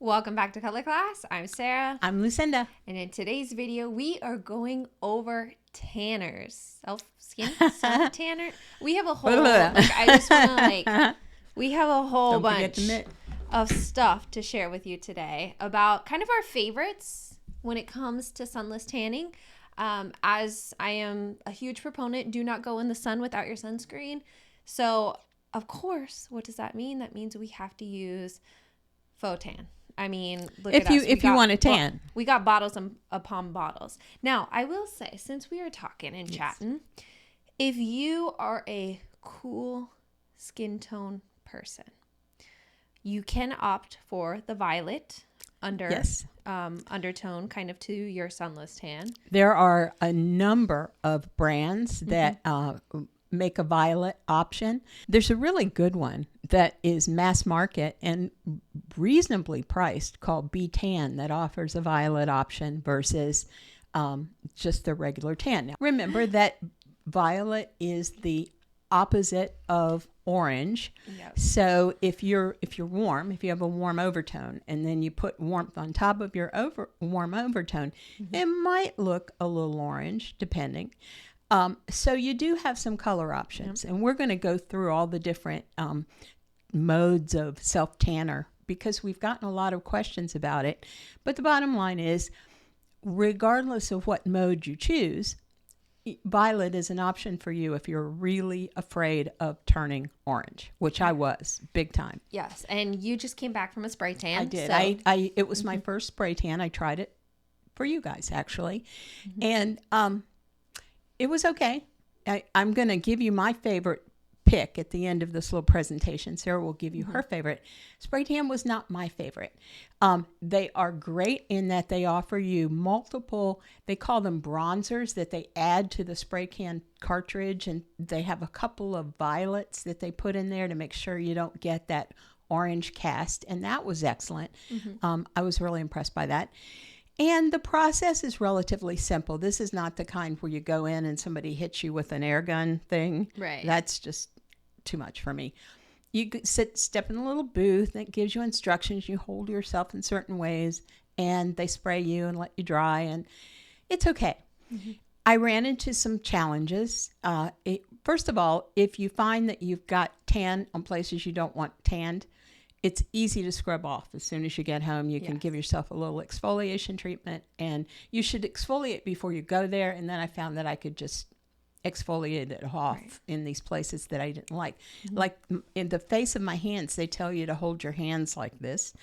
Welcome back to Color Class. I'm Sarah. I'm Lucinda. And in today's video, we are going over tanners. Self-tanner. We have a whole, I just want to we have a whole bunch of stuff to share with you today about kind of our favorites when it comes to sunless tanning. As I am a huge proponent, do not go in the sun without your sunscreen. So, of course, what does that mean? That means we have to use faux tan. I mean, look at us. If you want to tan. We got bottles upon bottles. Now, I will say, since we are talking and chatting, if you are a cool skin tone person, you can opt for the violet undertone kind of to your sunless tan. There are a number of brands that make a violet option. There's a really good one that is mass market and reasonably priced called B-Tan that offers a violet option versus just the regular tan. Now, remember that violet is the opposite of orange. Yep. So if you're warm, if you have a warm overtone and then you put warmth on top of your warm overtone, it might look a little orange depending. So you do have some color options, and we're going to go through all the different modes of self-tanner because we've gotten a lot of questions about it. But the bottom line is, regardless of what mode you choose, violet is an option for you if you're really afraid of turning orange, which I was big time. Yes, and you just came back from a spray tan. I did. So. It was my first spray tan. I tried it for you guys, actually. And it was okay. I'm going to give you my favorite pick at the end of this little presentation. Sarah will give you her favorite. Spray tan was not my favorite. They are great in that they offer you multiple, they call them bronzers that they add to the spray can cartridge. And they have a couple of violets that they put in there to make sure you don't get that orange cast. And that was excellent. I was really impressed by that. And the process is relatively simple. This is not the kind where you go in and somebody hits you with an air gun thing. Right. That's just too much for me. You step in a little booth that gives you instructions. You hold yourself in certain ways, and they spray you and let you dry, and it's okay. I ran into some challenges. First of all, if you find that you've got tan on places you don't want tanned, it's easy to scrub off. As soon as you get home, you can give yourself a little exfoliation treatment, and you should exfoliate before you go there. And then I found that I could just exfoliate it off in these places that I didn't like. Like in the face of my hands, they tell you to hold your hands like this.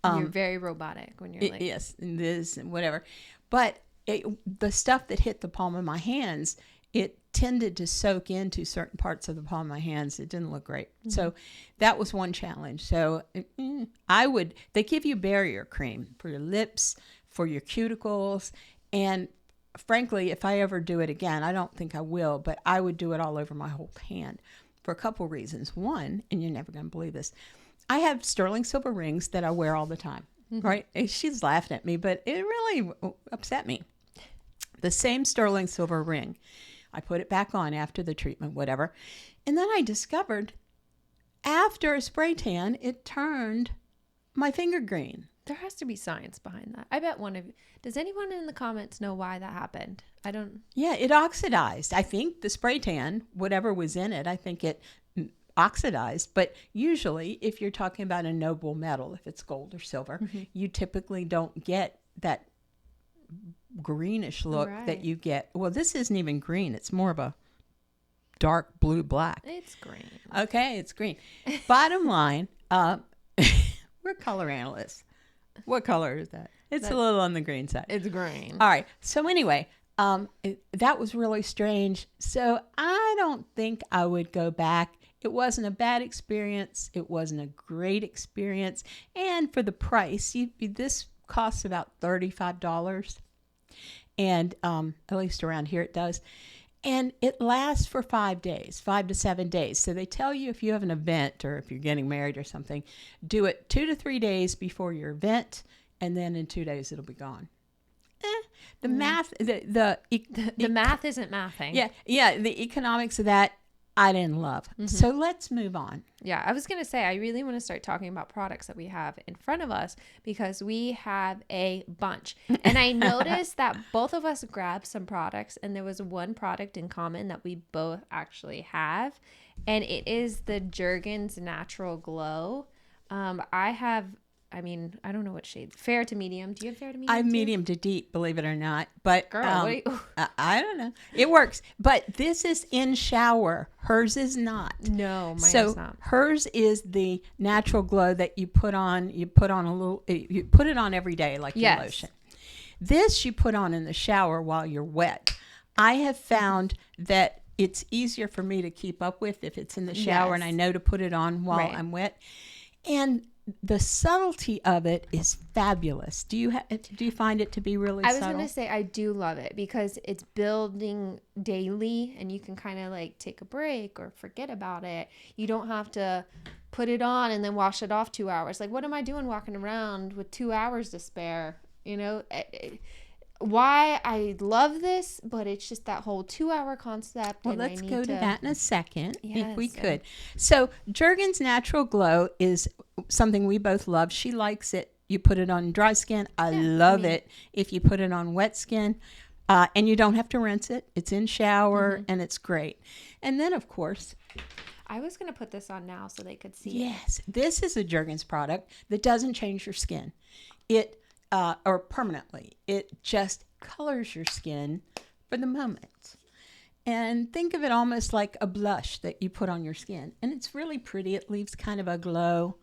You're very robotic when you're like... Yes, and this and whatever. But the stuff that hit the palm of my hands, it tended to soak into certain parts of the palm of my hands. It didn't look great. So that was one challenge. So they give you barrier cream for your lips, for your cuticles. And frankly, if I ever do it again, I don't think I will, but I would do it all over my whole hand for a couple reasons. One, and you're never going to believe this, I have sterling silver rings that I wear all the time, right? And she's laughing at me, but it really upset me. The same sterling silver ring. I put it back on after the treatment, whatever. And then I discovered after a spray tan, it turned my finger green. There has to be science behind that. I bet does anyone in the comments know why that happened? I don't. Yeah, it oxidized. I think the spray tan, whatever was in it, I think it oxidized. But usually if you're talking about a noble metal, if it's gold or silver, you typically don't get that greenish look that you get. Well, this isn't even green. It's more of a dark blue black. It's green. Okay, it's green. Bottom line, we're color analysts. What color is that? It's a little on the green side. It's green. All right. So anyway, that was really strange. So I don't think I would go back. It wasn't a bad experience. It wasn't a great experience. And for the price, this costs about $35. And at least around here it does. And it lasts for 5 days, 5 to 7 days. So they tell you if you have an event or if you're getting married or something, do it 2 to 3 days before your event, and then in 2 days it'll be gone. The math, the math isn't mathing. Yeah. The economics of that I didn't love. So let's move on. Yeah, I was going to say, I really want to start talking about products that we have in front of us because we have a bunch. And I noticed that both of us grabbed some products and there was one product in common that we both actually have. And it is the Jergens Natural Glow. I don't know what shade. Fair to medium. Do you have fair to medium? I'm medium to deep, believe it or not. But girl, I don't know. It works. But this is in shower. Hers is not. No, mine is not. Hers is the natural glow that you put on. You put it on every day like your lotion. This you put on in the shower while you're wet. I have found that it's easier for me to keep up with if it's in the shower and I know to put it on while I'm wet. And the subtlety of it is fabulous. Do you find it to be really subtle? I was going to say I do love it because it's building daily and you can kind of like take a break or forget about it. You don't have to put it on and then wash it off 2 hours. Like, what am I doing walking around with 2 hours to spare? You know, why I love this, but it's just that whole 2 hour concept. Well, let's go to that in a second, if we could. So Jergens Natural Glow is something we both love. She likes it. You put it on dry skin. I love it if you put it on wet skin. And you don't have to rinse it. It's in shower and it's great. And then, of course, I was going to put this on now so they could see it. Yes, this is a Jergens product that doesn't change your skin. Or permanently. It just colors your skin for the moment. And think of it almost like a blush that you put on your skin. And it's really pretty. It leaves kind of a glow.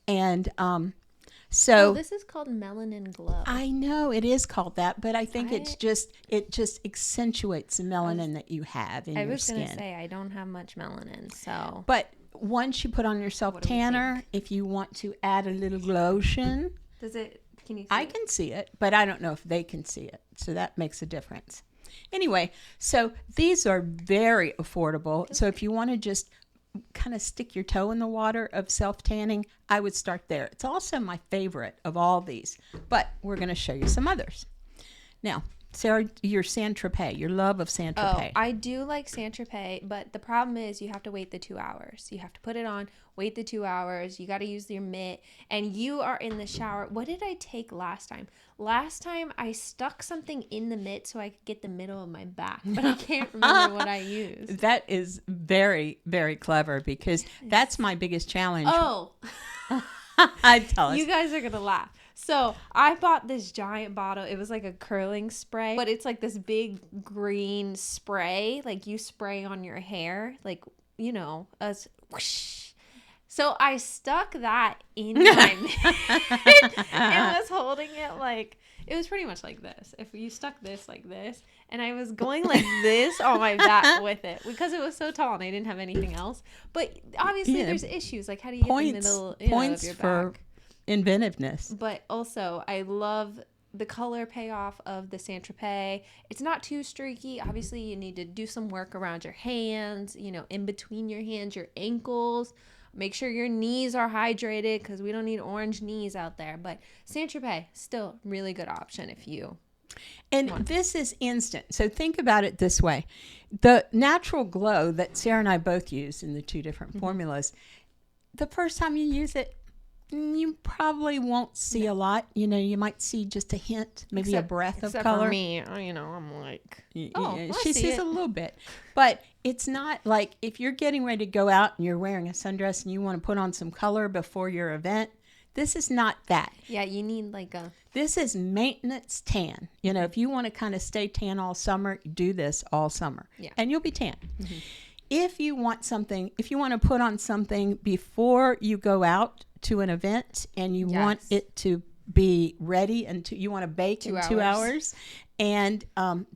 And this is called Melanin Glow. I know it is called that, but I think it just accentuates the melanin that you have in your skin. I was going to say I don't have much melanin, so. But once you put on your self tanner, if you want to add a little lotion. Does it? Can you see I can see it, but I don't know if they can see it. So that makes a difference. Anyway, so these are very affordable. So if you want to just kind of stick your toe in the water of self-tanning, I would start there. It's also my favorite of all these, but we're going to show you some others. Now, Sarah, your Saint-Tropez, your love of Saint-Tropez. Oh, I do like Saint-Tropez, but the problem is you have to wait the 2 hours. You have to put it on, wait the 2 hours. You got to use your mitt, and you are in the shower. What did I take last time? Last time I stuck something in the mitt so I could get the middle of my back, but I can't remember what I used. That is very, very clever because that's my biggest challenge. Oh. Tell us. You guys are going to laugh. So I bought this giant bottle. It was like a curling spray, but it's like this big green spray, like you spray on your hair, like, you know, whoosh. So I stuck that in my mitt and was holding it like, it was pretty much like this. If you stuck this like this, and I was going like this on my back with it because it was so tall and I didn't have anything else. But obviously there's issues. Like how do you get the middle of your back? Inventiveness. But also I love the color payoff of the Saint-Tropez. It's not too streaky. Obviously you need to do some work around your hands, you know, in between your hands, your ankles. Make sure your knees are hydrated because we don't need orange knees out there. But Saint-Tropez, still really good option if you want. This is instant. So think about it this way. The natural glow that Sarah and I both use in the two different formulas, the first time you use it, you probably won't see a lot. You know, you might see just a hint, maybe a breath of color. For me, you know, I'm like, she sees a little bit. But it's not like if you're getting ready to go out and you're wearing a sundress and you want to put on some color before your event, this is not that. Yeah, you need This is maintenance tan. You know, if you want to kind of stay tan all summer, do this all summer. Yeah. And you'll be tan. Mm-hmm. If you want to put on something before you go out to an event and you want it to be ready and you want to bake in 2 hours, and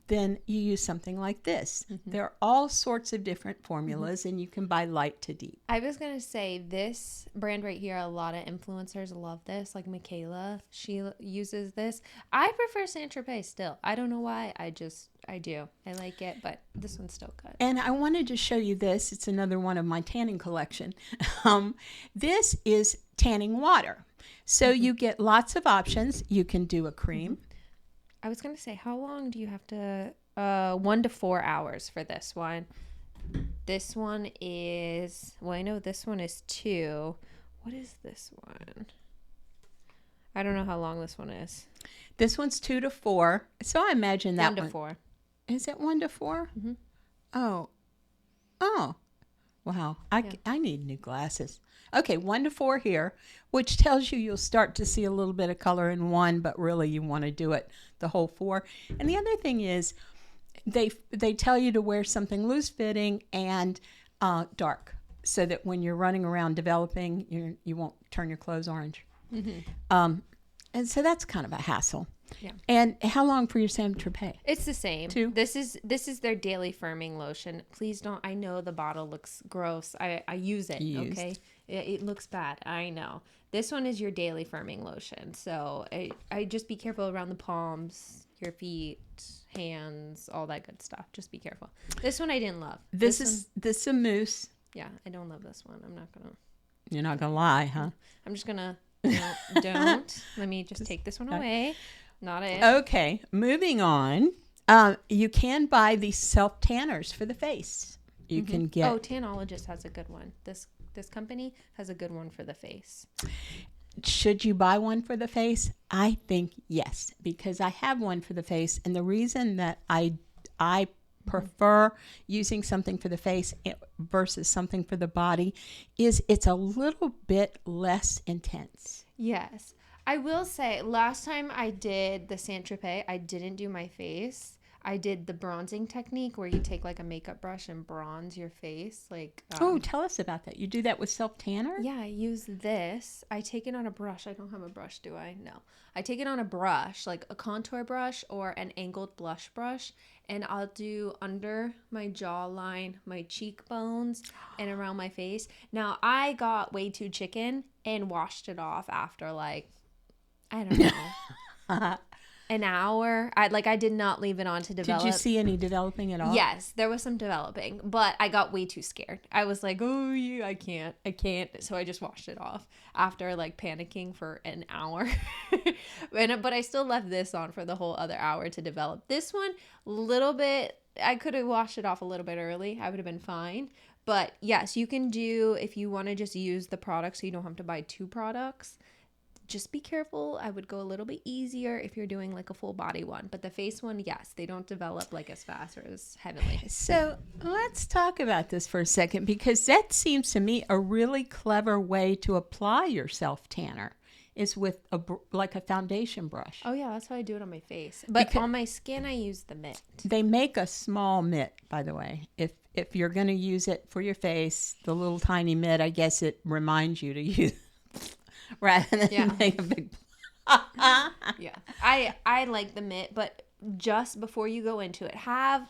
then you use something like this. There are all sorts of different formulas and you can buy light to deep. I was going to say this brand right here, a lot of influencers love this, like Michaela, she uses this. I prefer Saint-Tropez still. I don't know why. I do. I like it, but this one's still good. And I wanted to show you this. It's another one of my tanning collection. This is tanning water. So you get lots of options. You can do a cream. I was going to say, how long do you have to, 1 to 4 hours for this one? This one is, well, I know this one is 2. What is this one? I don't know how long this one is. This one's 2 to 4. So I imagine that 1 to 4. Is it 1 to 4? Mm-hmm. Oh. Wow. I need new glasses. Okay, 1 to 4 here, which tells you'll start to see a little bit of color in 1, but really you want to do it the whole 4. And the other thing is they tell you to wear something loose fitting and dark, so that when you're running around developing, you won't turn your clothes orange. Mm-hmm. And so that's kind of a hassle. Yeah. And how long for your Saint Tropez? It's the same. 2. This is their daily firming lotion. Please don't. I know the bottle looks gross. I use it. Okay. It looks bad. I know. This one is your daily firming lotion. So I just be careful around the palms, your feet, hands, all that good stuff. Just be careful. This one I didn't love. This is a mousse. Yeah, I don't love this one. I'm not gonna. You're not gonna lie, huh? I'm just gonna. Don't. Let me just take this one away. Not it. Okay, moving on. You can buy these self tanners for the face. You can get. Oh, Tanologist has a good one. This company has a good one for the face. Should you buy one for the face? I think yes, because I have one for the face, and the reason that I prefer using something for the face versus something for the body is it's a little bit less intense. Yes. I will say, last time I did the Saint Tropez, I didn't do my face. I did the bronzing technique where you take like a makeup brush and bronze your face. Tell us about that. You do that with self tanner? Yeah, I use this. I take it on a brush. I don't have a brush, do I? No. I take it on a brush, like a contour brush or an angled blush brush, and I'll do under my jawline, my cheekbones, and around my face. Now, I got way too chicken and washed it off after like, I don't know. An hour. I did not leave it on to develop. Did you see any developing at all? Yes, there was some developing, but I got way too scared. I was like, oh, yeah, I can't. So I just washed it off after like panicking for an hour. But I still left this on for the whole other hour to develop. This one, little bit, I could have washed it off a little bit early. I would have been fine. But yes, you can do, if you want to just use the product so you don't have to buy 2 products. Just be careful. I would go a little bit easier if you're doing like a full body one. But the face one, yes, they don't develop like as fast or as heavily. So let's talk about this for a second, because that seems to me a really clever way to apply your self tanner is with like a foundation brush. Oh, yeah, that's how I do it on my face. But on my skin, I use the mitt. They make a small mitt, by the way. If you're going to use it for your face, the little tiny mitt, I guess it reminds you to use rather than make a big Yeah. I like the mitt, but just before you go into it, I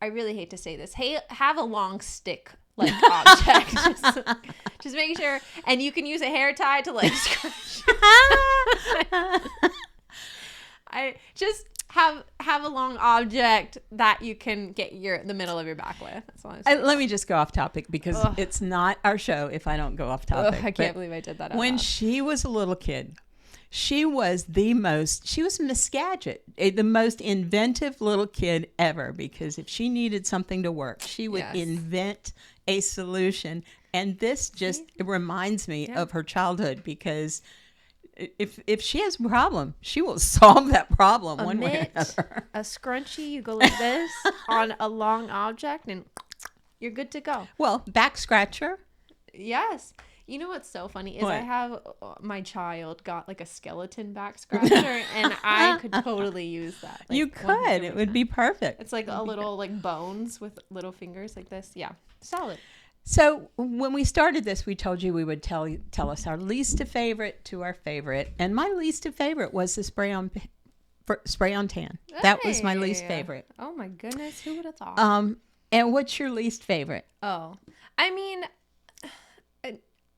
really hate to say this, have a long stick like object. Just make sure, and you can use a hair tie to like scratch. I just have a long object that you can get the middle of your back with. That's all I'm saying. Let me just go off topic, because it's not our show if I don't go off topic. I can't believe I did that. When she was a little kid, she was Miss Gadget, the most inventive little kid ever, because if she needed something to work, she would invent a solution. And this just reminds me of her childhood, because if she has a problem, she will solve that problem one way or another. A scrunchie, you go like this on a long object and you're good to go. Well, back scratcher. Yes. You know what's so funny is I have my child got like a skeleton back scratcher and I could totally use that. Like, you could. 100%. It would be perfect. It's like a little like bones with little fingers like this. Yeah. Solid. So when we started this, we told you we would tell us our least favorite to our favorite, and my least favorite was the spray on tan. Hey. That was my least favorite. Oh my goodness, who would have thought? And what's your least favorite? Oh, I mean,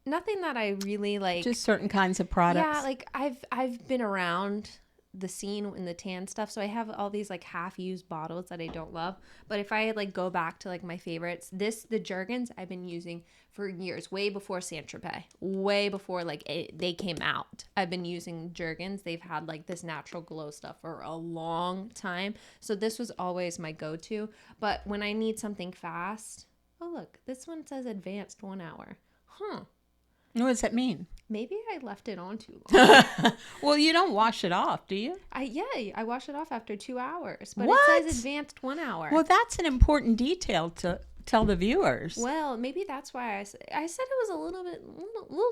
nothing that I really like. Just certain kinds of products. Yeah, like I've been around the scene in the tan stuff, so I have all these like half-used bottles that I don't love. But if I like go back to like my favorites, the Jergens I've been using for years, way before Saint Tropez, way before like they came out. I've been using Jergens. They've had like this natural glow stuff for a long time, so this was always my go-to. But when I need something fast, Oh, look, this one says advanced 1 hour. Huh. What does that mean? Maybe I left it on too long. Well, you don't wash it off, do you? I wash it off after 2 hours, but What? it says advanced 1 hour. Well, that's an important detail to tell the viewers. Well, maybe that's why I said it was a little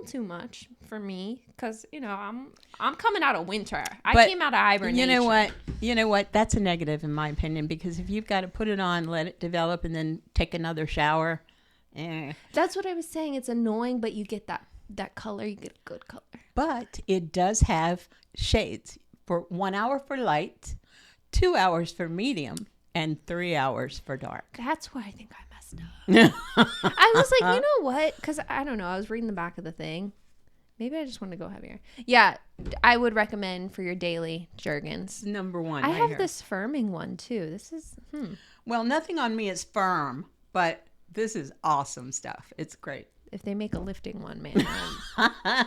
too much for me, because I'm coming out of winter. I came out of hibernation. You know what? That's a negative in my opinion, because if you've got to put it on, let it develop, and then take another shower. That's what I was saying. It's annoying, but you get that color. You get a good color. But it does have shades for 1 hour for light, 2 hours for medium, and 3 hours for dark. That's why I think I messed up. I was like, you know what? Because I don't know. I was reading the back of the thing. Maybe I just want to go heavier. Yeah, I would recommend for your daily Jergens. Number one. I have this firming one too. This is Well, nothing on me is firm, but this is awesome stuff. It's great. If they make a lifting one, man, I'm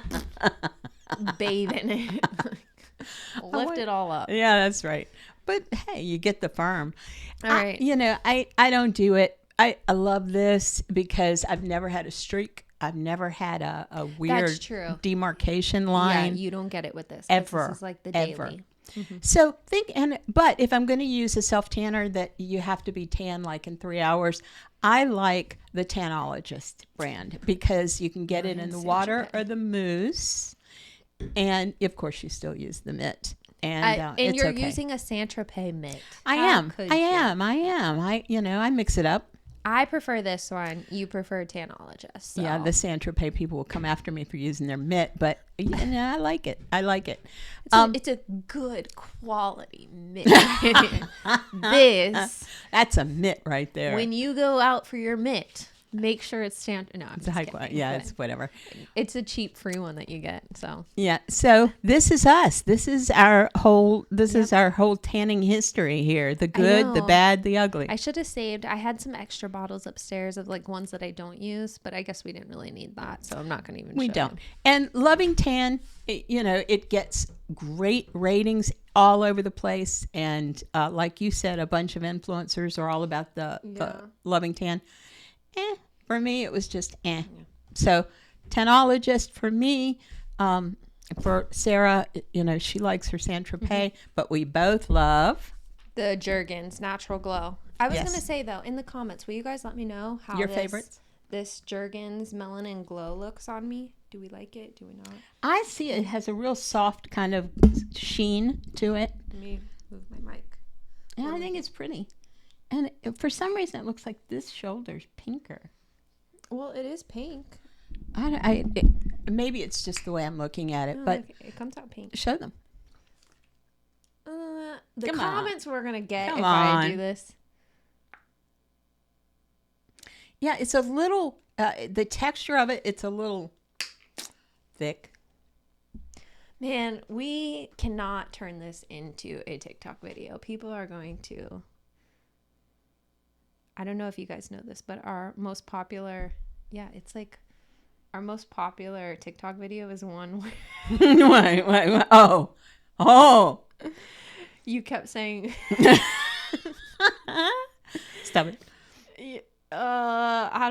bathing it. Lift it all up. Yeah, that's right. But hey, you get the firm. All right. I don't do it. I love this because I've never had a streak. I've never had a weird demarcation line. Yeah, you don't get it with this. Ever. This is like the daily. Mm-hmm. So but if I'm going to use a self tanner that you have to be tan like in 3 hours, I like the Tanologist brand because you can get it in the water or the mousse, and of course you still use the mitt. And it's you're okay. using a Saint-Tropez mitt. I am. I mix it up. I prefer this one. You prefer Tanologist. So. Yeah, the Saint-Tropez people will come after me for using their mitt, but I like it. I like it. It's a good quality mitt. That's a mitt right there. When you go out for your mitt, make sure it's No, it's a high quality. Yeah, it's whatever. It's a cheap free one that you get. So yeah. So this is us. This is our whole. Is our whole tanning history here. The good, the bad, the ugly. I should have saved. I had some extra bottles upstairs of like ones that I don't use, but I guess we didn't really need that, so I'm not going to even. We don't. And Loving Tan, it gets great ratings all over the place, and like you said, a bunch of influencers are all about the Loving Tan. For me, it was just Yeah. So, Tanologist for me, for Sarah, she likes her Saint-Tropez, but we both love the Jergens Natural Glow. I was going to say, though, in the comments, will you guys let me know how your favorites? This Jergens Melanin Glow looks on me? Do we like it? Do we not? I see it has a real soft kind of sheen to it. Let me move my mic. And I think it's pretty. And for some reason, it looks like this shoulder's pinker. Well, it is pink. Maybe it's just the way I'm looking at it, but it comes out pink. Show them. The comments we're gonna get if I do this. Yeah, it's a little. The texture of it, it's a little thick. Man, we cannot turn this into a TikTok video. People are going to. I don't know if you guys know this, but our most popular, it's like our most popular TikTok video is one where wait. Oh. You kept saying Stop it. How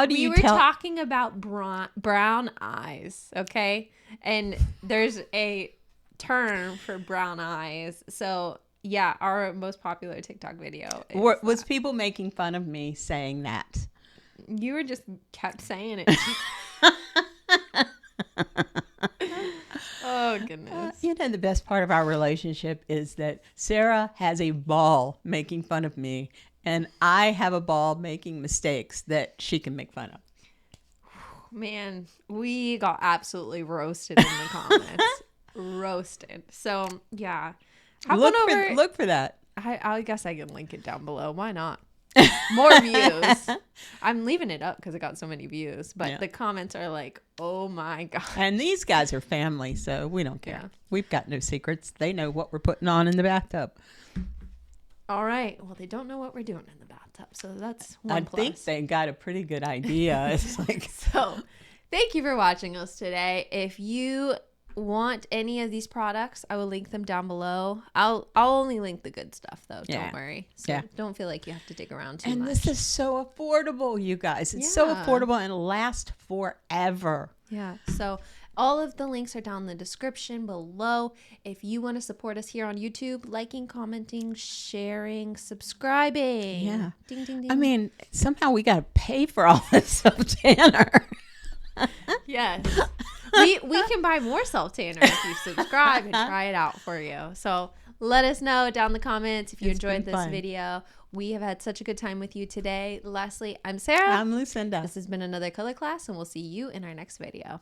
do you were talking about brown eyes, okay? And there's a term for brown eyes. So yeah, our most popular TikTok video was people making fun of me saying that. You were just kept saying it. Oh, goodness. The best part of our relationship is that Sarah has a ball making fun of me, and I have a ball making mistakes that she can make fun of. Man, we got absolutely roasted in the comments. Roasted. So, yeah. Look for that. I guess I can link it down below. Why not? More views. I'm leaving it up because it got so many views, but the comments are like, oh my god. And these guys are family, so we don't care. We've got no secrets. They know what we're putting on in the bathtub. All right. Well, they don't know what we're doing in the bathtub, so that's one plus. I think they got a pretty good idea. It's like so. Thank you for watching us today. If you want any of these products, I will link them down below. I'll only link the good stuff though. Yeah. Don't worry. So don't feel like you have to dig around too much. And this is so affordable, you guys. It's so affordable and lasts forever. Yeah. So all of the links are down in the description below. If you want to support us here on YouTube, liking, commenting, sharing, subscribing. Yeah. Ding, ding, ding. I mean, somehow we got to pay for all this stuff, Tanner. Yes. We can buy more self tanner if you subscribe and try it out for you. So let us know down in the comments if you enjoyed this video. We have had such a good time with you today. Lastly, I'm Sarah. I'm Lucinda. This has been another color class, and we'll see you in our next video.